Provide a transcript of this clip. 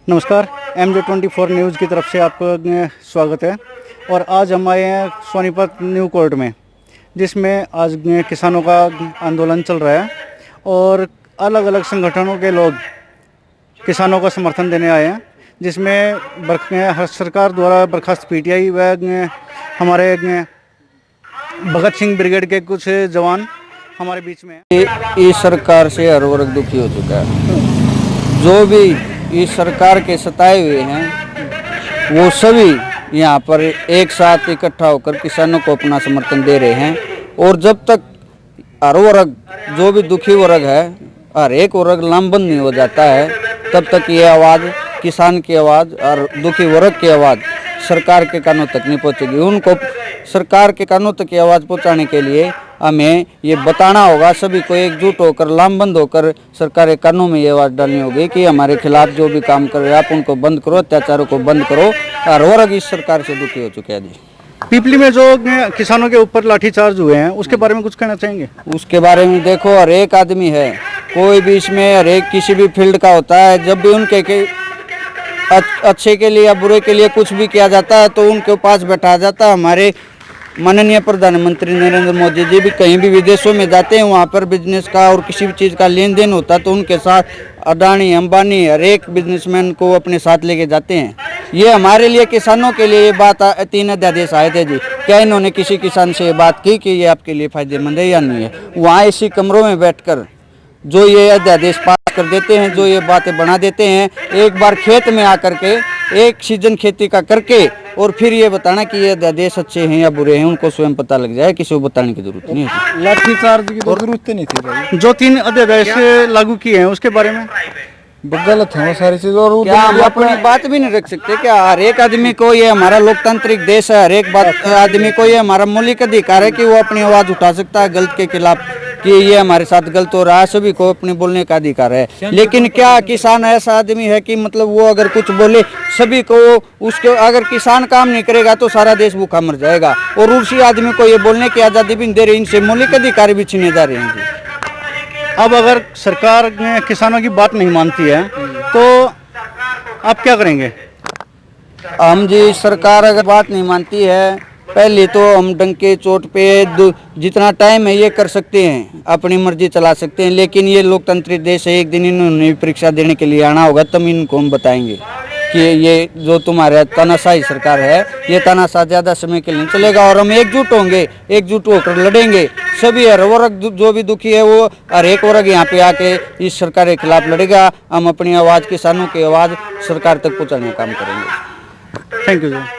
नमस्कार, MJ24 news की तरफ से आपका स्वागत है। और आज हम आए हैं सोनीपत न्यू कोर्ट में, जिसमें आज किसानों का आंदोलन चल रहा है और अलग अलग संगठनों के लोग किसानों का समर्थन देने आए हैं, जिसमें सरकार द्वारा बर्खास्त PTI व हमारे भगत सिंह ब्रिगेड के कुछ जवान हमारे बीच में हैं। इस सरकार से हर वर्ग दुखी हो चुका है। जो भी इस सरकार के सताए हुए हैं वो सभी यहाँ पर एक साथ इकट्ठा होकर किसानों को अपना समर्थन दे रहे हैं। और जब तक हर वर्ग, जो भी दुखी वर्ग है, हर एक वर्ग लामबंद नहीं हो जाता है, तब तक ये आवाज़, किसान की आवाज़ और दुखी वर्ग की आवाज़ सरकार के कानों तक नहीं पहुँचेगी। उनको सरकार के कानों तक की आवाज़ पहुँचाने के लिए हमें ये बताना होगा, सभी को एकजुट होकर, लामबंद होकर सरकार के कानों में ये आवाज़ डालनी होगी कि हमारे खिलाफ जो भी काम कर रहे हैं आप उनको बंद करो, अत्याचारों को बंद करो। हर वर्ग इस सरकार से दुखी हो चुके हैं। जी, पिपली में जो किसानों के ऊपर लाठीचार्ज हुए हैं उसके बारे में कुछ कहना चाहेंगे? उसके बारे में देखो, हर एक आदमी है, कोई भी इसमें, हर एक किसी भी फील्ड का होता है, जब भी उनके अच्छे के लिए या बुरे के लिए कुछ भी किया जाता है तो उनके पास बैठा जाता है। हमारे माननीय प्रधानमंत्री नरेंद्र मोदी जी भी कहीं भी विदेशों में जाते हैं, वहाँ पर बिजनेस का और किसी भी चीज़ का लेन देन होता है तो उनके साथ अडानी, अंबानी, हर एक बिजनेसमैन को अपने साथ लेके जाते हैं। ये हमारे लिए, किसानों के लिए ये बात 3 अध्यादेश आए थे। जी, क्या इन्होंने किसी किसान से ये बात की कि ये आपके लिए फायदेमंद है या नहीं है? वहाँ इसी कमरों में बैठकर जो ये अध्यादेश पास कर देते हैं, जो ये बातें बना देते हैं, एक बार खेत में आकर के एक सीजन खेती का करके और फिर ये बताना कि ये अध्यादेश अच्छे हैं या बुरे हैं, उनको स्वयं पता लग जाए, किसी को बताने की जरूरत नहीं है। लाठीचार्ज की जरूरत नहीं थी भाई। जो 3 अध्यादेश लागू किए हैं उसके बारे में गलत है वो सारी चीज। और क्या हम अपनी बात भी नहीं रख सकते क्या? हर एक आदमी को, ये हमारा लोकतांत्रिक देश है, हर एक आदमी को ये हमारा मौलिक अधिकार है कि वो अपनी आवाज उठा सकता है गलत के खिलाफ, कि ये हमारे साथ गलत हो रहा है। सभी को अपने बोलने का अधिकार है। लेकिन क्या किसान ऐसा आदमी है कि मतलब वो अगर कुछ बोले सभी को, उसके अगर किसान काम नहीं करेगा तो सारा देश भूखा मर जाएगा। और उसी आदमी को ये बोलने की आज़ादी भी नहीं दे रहे, इनसे मौलिक अधिकार भी छीने जा रहे हैं। अब अगर सरकार किसानों की बात नहीं मानती है तो आप क्या करेंगे? हम जी, सरकार अगर बात नहीं मानती है, पहले तो हम डंके चोट पे जितना टाइम है ये कर सकते हैं, अपनी मर्जी चला सकते हैं। लेकिन ये लोकतांत्रिक देश है, एक दिन इन्होंने परीक्षा देने के लिए आना होगा, तब इनको हम बताएंगे कि ये जो तुम्हारा तानाशाही सरकार है, ये तानाशाह ज़्यादा समय के लिए नहीं चलेगा। और हम एकजुट होंगे, एकजुट होकर लड़ेंगे। सभी हर वर्ग जो भी दुखी है वो हर एक वर्ग यहाँ पे आके इस सरकार के खिलाफ लड़ेगा। हम अपनी आवाज़, किसानों की आवाज़ सरकार तक पहुँचाने का काम करेंगे। Thank you sir.